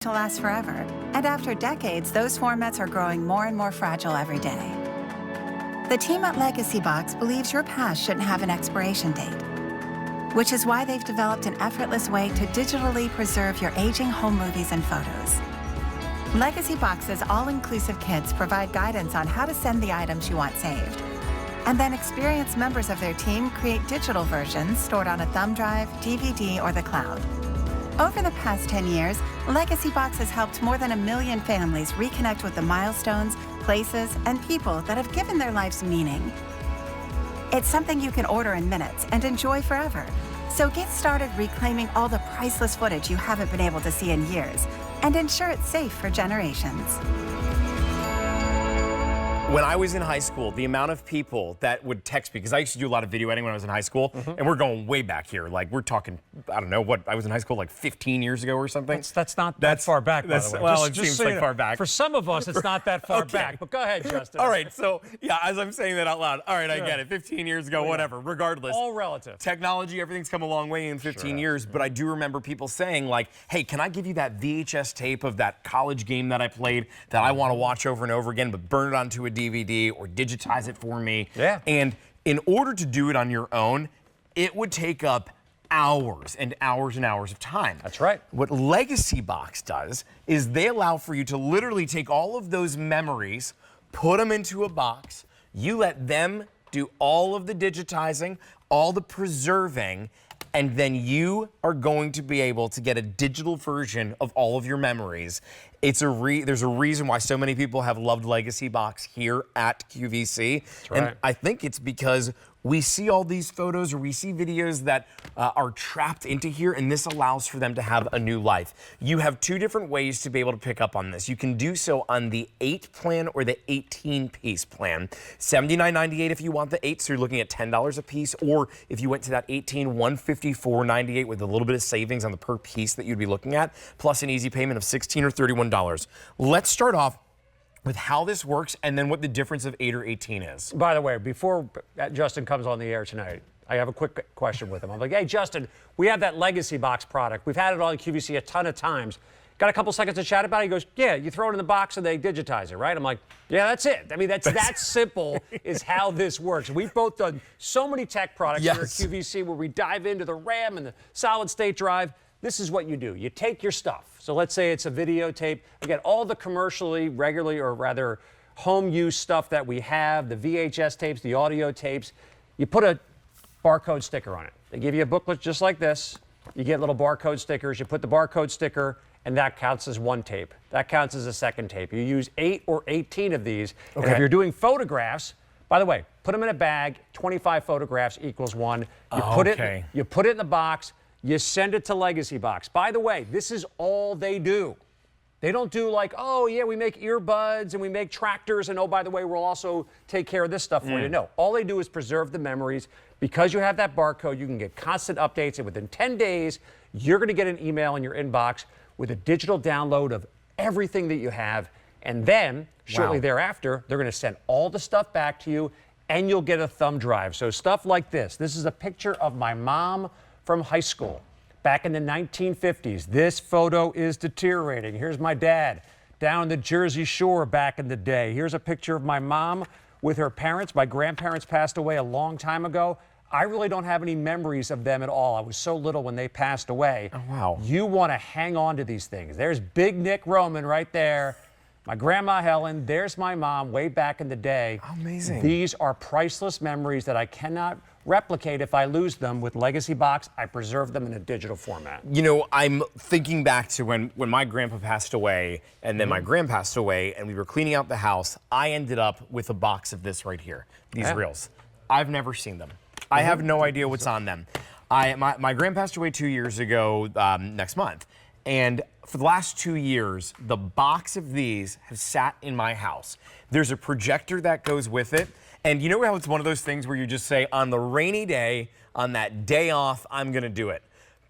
to last forever, and after decades, those formats are growing more and more fragile every day. The team at Legacy Box believes your past shouldn't have an expiration date, which is why they've developed an effortless way to digitally preserve your aging home movies and photos. Legacy Box's all-inclusive kits provide guidance on how to send the items you want saved, and then experienced members of their team create digital versions stored on a thumb drive, DVD, or the cloud. Over the past 10 years, Legacy Box has helped more than 1 million families reconnect with the milestones, places, and people that have given their lives meaning. It's something you can order in minutes and enjoy forever. So get started reclaiming all the priceless footage you haven't been able to see in years and ensure it's safe for generations. When I was in high school, the amount of people that would text me, because I used to do a lot of video editing when I was in high school, and we're going way back here. Like, we're talking, I don't know, what, I was in high school like 15 years ago or something. That's not that far back, by the way. Well, it seems like far back. For some of us, it's not that far back, but go ahead, Justin. All right, so, yeah, as I'm saying that out loud, all right, I get it, 15 years ago, whatever, regardless. All relative. Technology, everything's come a long way in 15 years, but I do remember people saying, like, hey, can I give you that VHS tape of that college game that I played that I want to watch over and over again, but burn it onto a DVD or digitize it for me? Yeah. And in order to do it on your own, it would take up hours and hours and hours of time. That's right. What Legacy Box does is they allow for you to literally take all of those memories, put them into a box, you let them do all of the digitizing, all the preserving, and then you are going to be able to get a digital version of all of your memories. There's a reason why so many people have loved Legacy Box here at QVC. That's right. And I think it's because we see all these photos or we see videos that are trapped into here, and this allows for them to have a new life. You have two different ways to be able to pick up on this. You can do so on the 8 plan or the 18-piece plan. $79.98 if you want the 8, so you're looking at $10 a piece, or if you went to that 18, $154.98 with a little bit of savings on the per piece that you'd be looking at, plus an easy payment of $16 or $31. Let's start off with how this works and then what the difference of 8 or 18 is. By the way, before Justin comes on the air tonight, I have a quick question with him. I'm like, hey, Justin, we have that Legacy Box product. We've had it on QVC a ton of times. Got a couple seconds to chat about it? He goes, yeah, you throw it in the box and they digitize it, right? I'm like, yeah, that's it. I mean, that's that simple is how this works. We've both done so many tech products here at QVC where we dive into the RAM and the solid state drive. This is what you do. You take your stuff. So let's say it's a videotape. Again, all the commercially, regularly, or rather home use stuff that we have, the VHS tapes, the audio tapes, you put a barcode sticker on it. They give you a booklet just like this. You get little barcode stickers. You put the barcode sticker, and that counts as one tape. That counts as a second tape. You use 8 or 18 of these. Okay. And if you're doing photographs, by the way, put them in a bag. 25 photographs equals 1. You put it in the box. You send it to Legacy Box. By the way, this is all they do. They don't do like, oh, yeah, we make earbuds and we make tractors, and oh, by the way, we'll also take care of this stuff for you. No, all they do is preserve the memories. Because you have that barcode, you can get constant updates, and within 10 days, you're going to get an email in your inbox with a digital download of everything that you have. And then, shortly thereafter, they're going to send all the stuff back to you, and you'll get a thumb drive. So stuff like this. This is a picture of my mom from high school back in the 1950s. This photo is deteriorating. Here's my dad down the Jersey Shore back in the day. Here's a picture of my mom with her parents. My grandparents passed away a long time ago. I really don't have any memories of them at all. I was so little when they passed away. Oh, wow. You want to hang on to these things. There's Big Nick Roman right there. My grandma Helen, there's my mom way back in the day. Amazing. These are priceless memories that I cannot replicate if I lose them. With Legacy Box, I preserve them in a digital format. You know, I'm thinking back to when my grandpa passed away and then my grand passed away and we were cleaning out the house. I ended up with a box of this right here, these reels. I've never seen them. I have no idea what's on them. My grand passed away 2 years ago next month. And for the last 2 years, the box of these has sat in my house. There's a projector that goes with it. And you know how it's one of those things where you just say, on the rainy day, on that day off, I'm going to do it.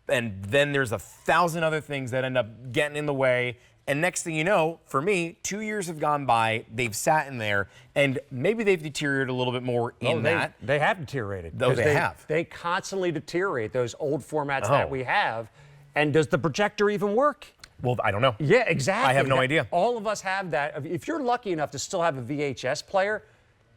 And then there's 1,000 other things that end up getting in the way. And next thing you know, for me, 2 years have gone by, they've sat in there, and maybe they've deteriorated a little bit more in that. They have deteriorated. Though they have. They constantly deteriorate, those old formats that we have. And does the projector even work? Well, I don't know. Yeah, exactly. I have no idea. All of us have that. If you're lucky enough to still have a VHS player,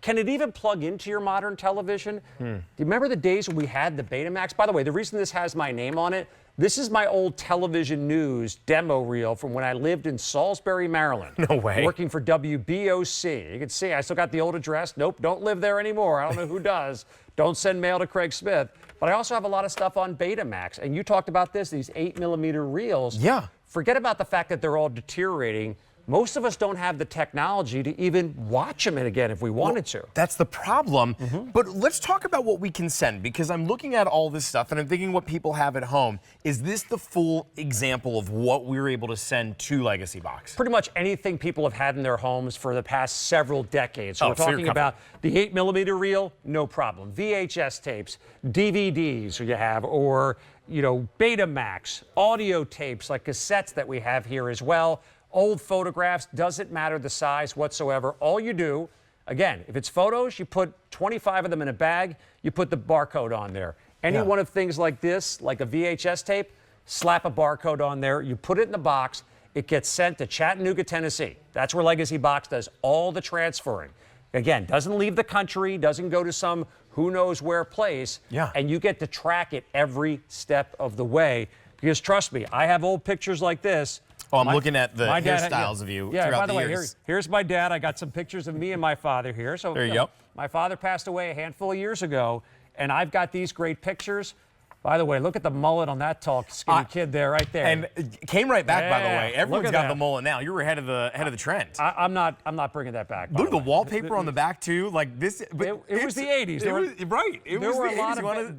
can it even plug into your modern television? Do you remember the days when we had the Betamax? By the way, the reason this has my name on it, this is my old television news demo reel from when I lived in Salisbury, Maryland. No way. Working for WBOC. You can see I still got the old address. Nope, don't live there anymore. I don't know who does. Don't send mail to Craig Smith. But I also have a lot of stuff on Betamax. And you talked about this, these 8mm reels. Yeah. Forget about the fact that they're all deteriorating. Most of us don't have the technology to even watch them again if we wanted to. That's the problem. But let's talk about what we can send, because I'm looking at all this stuff and I'm thinking what people have at home. Is this the full example of what we're able to send to Legacy Box? Pretty much anything people have had in their homes for the past several decades. So we're so you're talking about the 8mm reel, no problem. VHS tapes, DVDs you have, or Betamax, audio tapes like cassettes that we have here as well. Old photographs, doesn't matter the size whatsoever. All you do, again, if it's photos, you put 25 of them in a bag, you put the barcode on there. Any one of things like this, like a VHS tape, slap a barcode on there, you put it in the box, it gets sent to Chattanooga, Tennessee. That's where Legacy Box does all the transferring. Again, doesn't leave the country, doesn't go to some who knows where place, and you get to track it every step of the way. Because trust me, I have old pictures like this. Oh, I'm looking at the hairstyles of you throughout the years. By the way, here's my dad. I got some pictures of me and my father here. So there you go. My father passed away a handful of years ago, and I've got these great pictures. By the way, look at the mullet on that tall, skinny kid there, right there. And it came right back, by the way. Everyone's got the mullet now. You were ahead of the trend. I'm not bringing that back. Look at the wallpaper on the back too, like this. It was the '80s.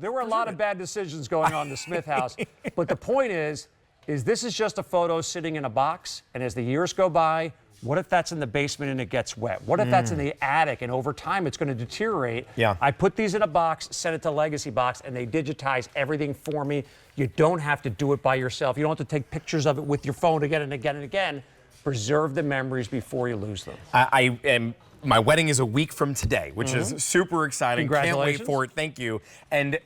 There were a lot of bad decisions going on in the Smith house, but the point is this is just a photo sitting in a box, and as the years go by, what if that's in the basement and it gets wet? What if that's in the attic and over time it's going to deteriorate? Yeah. I put these in a box, sent it to Legacy Box, and they digitize everything for me. You don't have to do it by yourself. You don't have to take pictures of it with your phone again and again and again. Preserve the memories before you lose them. My wedding is a week from today, which is super exciting. Congratulations. Can't wait for it. Thank you. And,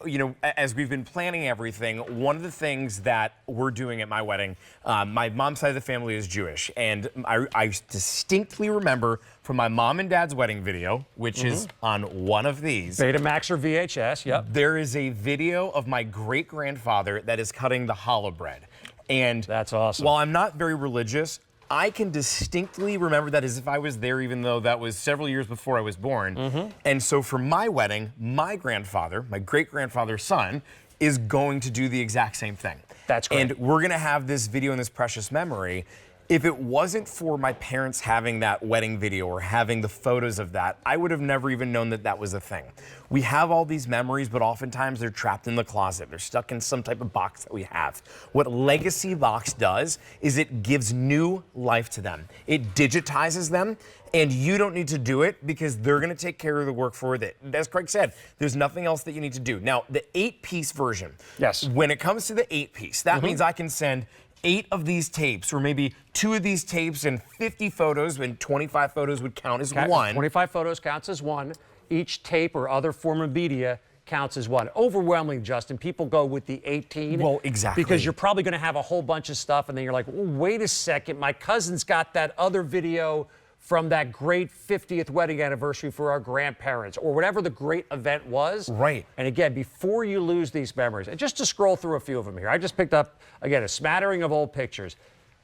as we've been planning everything, one of the things that we're doing at my wedding, my mom's side of the family is Jewish. And I distinctly remember from my mom and dad's wedding video, which is on one of these. Betamax or VHS, yep. There is a video of my great-grandfather that is cutting the challah bread. And that's awesome. While I'm not very religious, I can distinctly remember that as if I was there, even though that was several years before I was born. And so for my wedding, my grandfather, my great-grandfather's son, is going to do the exact same thing. That's great. And we're going to have this video and this precious memory. If it wasn't for my parents having that wedding video or having the photos of that, I would have never even known that that was a thing. We have all these memories, but oftentimes they're trapped in the closet. They're stuck in some type of box that we have. What Legacy Box does is it gives new life to them. It digitizes them, and you don't need to do it because they're going to take care of the work for it. As Craig said, there's nothing else that you need to do. Now, the 8-piece version. Yes. When it comes to the 8-piece, that means I can send 8 of these tapes, or maybe 2 of these tapes and 50 photos, and 25 photos would count as one. 25 photos counts as one. Each tape or other form of media counts as one. Overwhelmingly, Justin, people go with the 18. Well, exactly. Because you're probably going to have a whole bunch of stuff, and then you're like, well, wait a second, my cousin's got that other video from that great 50th wedding anniversary for our grandparents, or whatever the great event was. Right. And again, before you lose these memories, and just to scroll through a few of them here, I just picked up, again, a smattering of old pictures.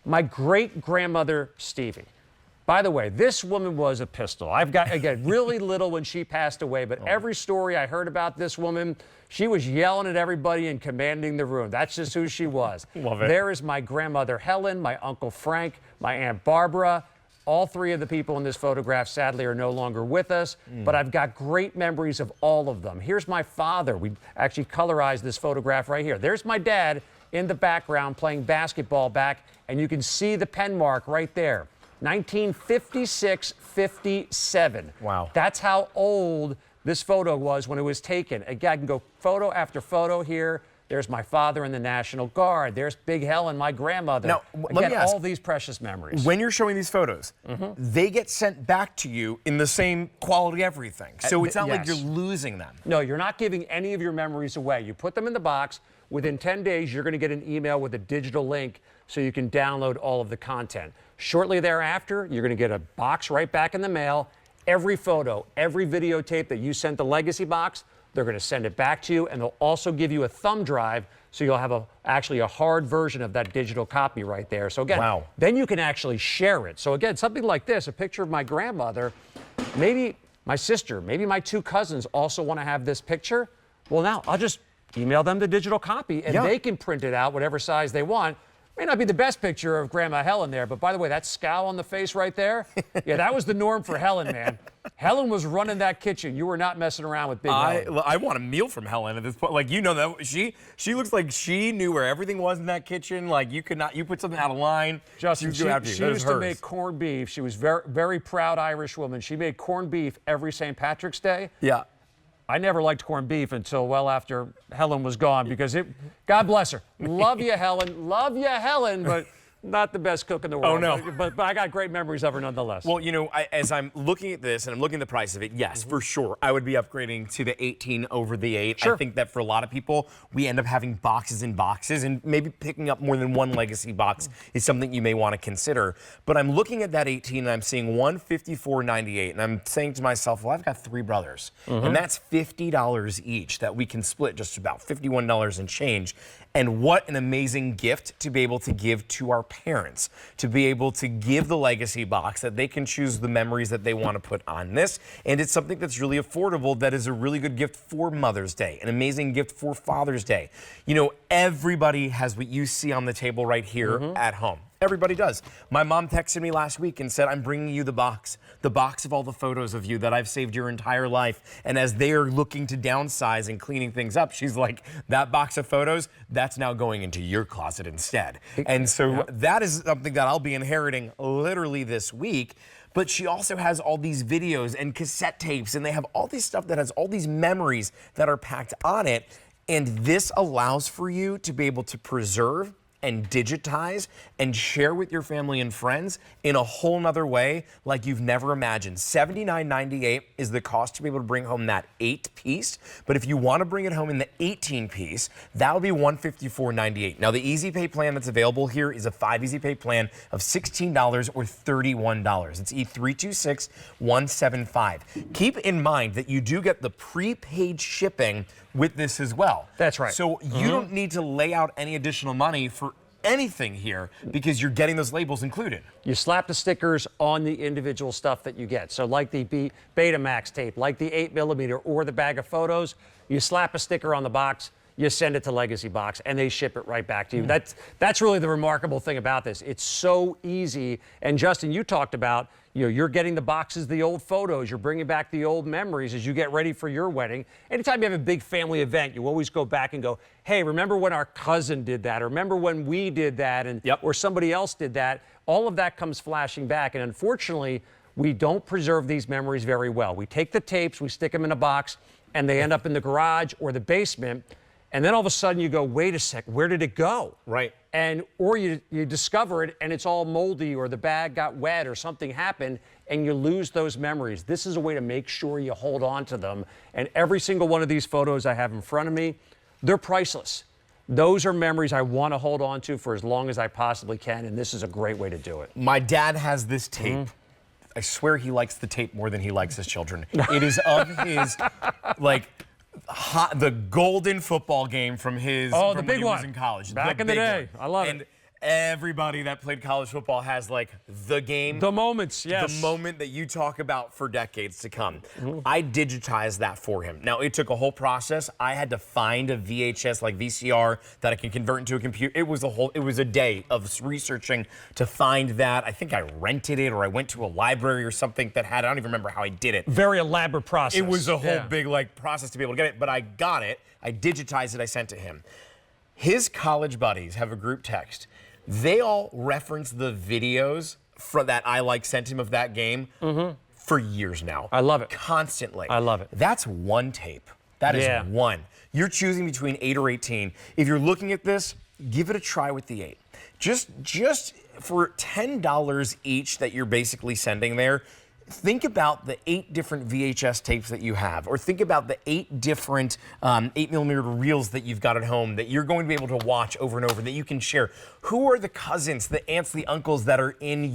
My great-grandmother, Stevie. By the way, this woman was a pistol. I've got, again, really little when she passed away, but every story I heard about this woman, she was yelling at everybody and commanding the room. That's just who she was. Love it. There is my grandmother, Helen, my Uncle Frank, my Aunt Barbara. All 3 of the people in this photograph, sadly, are no longer with us, but I've got great memories of all of them. Here's my father. We actually colorized this photograph right here. There's my dad in the background playing basketball back, and you can see the pen mark right there. 1956-57. Wow. That's how old this photo was when it was taken. Again, I can go photo after photo here. There's my father in the National Guard. There's Big Helen, my grandmother. Now, let me ask, all these precious memories. When you're showing these photos, they get sent back to you in the same quality everything. So it's not like you're losing them. No, you're not giving any of your memories away. You put them in the box. Within 10 days, you're going to get an email with a digital link so you can download all of the content. Shortly thereafter, you're going to get a box right back in the mail. Every photo, every videotape that you sent the Legacy box, they're going to send it back to you, and they'll also give you a thumb drive, so you'll have actually a hard version of that digital copy right there. So again, wow. Then you can actually share it. So again, something like this, a picture of my grandmother, maybe my sister, maybe my 2 cousins also want to have this picture. Well, now I'll just email them the digital copy, and they can print it out whatever size they want. May not be the best picture of Grandma Helen there, but by the way, that scowl on the face right there, yeah, that was the norm for Helen, man. Helen was running that kitchen. You were not messing around with Big Helen. I want a meal from Helen at this point. Like, you know, that she looks like she knew where everything was in that kitchen. Like, you put something out of line. Justin, she used to make corned beef. She was very, very proud Irish woman. She made corned beef every St. Patrick's Day. Yeah. I never liked corned beef until well after Helen was gone, because God bless her. Love you, Helen, but not the best cook in the world. Oh, no. But I got great memories of her nonetheless. Well, you know, as I'm looking at this and I'm looking at the price of it, yes, for sure, I would be upgrading to the 18 over the 8. Sure. I think that for a lot of people, we end up having boxes and boxes, and maybe picking up more than one Legacy box is something you may want to consider. But I'm looking at that 18 and I'm seeing $154.98, and I'm saying to myself, well, I've got 3 brothers, and that's $50 each that we can split, just about $51 and change. And what an amazing gift to be able to give to our parents, to be able to give the Legacy box that they can choose the memories that they want to put on this. And it's something that's really affordable, that is a really good gift for Mother's Day, an amazing gift for Father's Day. You know, everybody has what you see on the table right here at home. Everybody does. My mom texted me last week and said, I'm bringing you the box of all the photos of you that I've saved your entire life. And as they are looking to downsize and cleaning things up, she's like, that box of photos, that's now going into your closet instead. And so that is something that I'll be inheriting literally this week. But she also has all these videos and cassette tapes, and they have all this stuff that has all these memories that are packed on it. And this allows for you to be able to preserve and digitize and share with your family and friends in a whole nother way like you've never imagined. $79.98 is the cost to be able to bring home that 8-piece. But if you want to bring it home in the 18-piece, that would be $154.98. Now, the Easy Pay plan that's available here is a 5 Easy Pay plan of $16 or $31. It's E326175. Keep in mind that you do get the prepaid shipping with this as well. That's right. So you don't need to lay out any additional money for anything here, because you're getting those labels included. You slap the stickers on the individual stuff that you get. So like the Betamax tape, like the 8mm or the bag of photos, you slap a sticker on the box, you send it to Legacy Box, and they ship it right back to you. That's really the remarkable thing about this. It's so easy. And Justin, you talked about, you're getting the boxes, the old photos, you're bringing back the old memories as you get ready for your wedding. Anytime you have a big family event, you always go back and go, hey, remember when our cousin did that? Or remember when we did that? And or somebody else did that? All of that comes flashing back. And unfortunately, we don't preserve these memories very well. We take the tapes, we stick them in a box, and they end up in the garage or the basement. And then all of a sudden you go, wait a sec, where did it go? Right. Or you discover it and it's all moldy, or the bag got wet, or something happened, and you lose those memories. This is a way to make sure you hold on to them. And every single one of these photos I have in front of me, they're priceless. Those are memories I want to hold on to for as long as I possibly can, and this is a great way to do it. My dad has this tape. I swear he likes the tape more than he likes his children. It is of his, like, the golden football game from his the from big when he one was in college. back in the day. I love it. Everybody that played college football has, like, the game. The moments, yes. The moment that you talk about for decades to come. I digitized that for him. Now, it took a whole process. I had to find a VHS, like VCR, that I can convert into a computer. It was a day of researching to find that. I think I rented it, or I went to a library or something that had it. I don't even remember how I did it. Very elaborate process. It was a whole big, like, process to be able to get it, but I got it. I digitized it. I sent it to him. His college buddies have a group text. They all reference the videos that I sent him of that game for years now. I love it. Constantly. I love it. That's one tape. That is one. You're choosing between 8 or 18. If you're looking at this, give it a try with the 8. Just for $10 each that you're basically sending there, think about the 8 different VHS tapes that you have, or think about the 8 different 8mm reels that you've got at home that you're going to be able to watch over and over, that you can share. Who are the cousins, the aunts, the uncles that are in your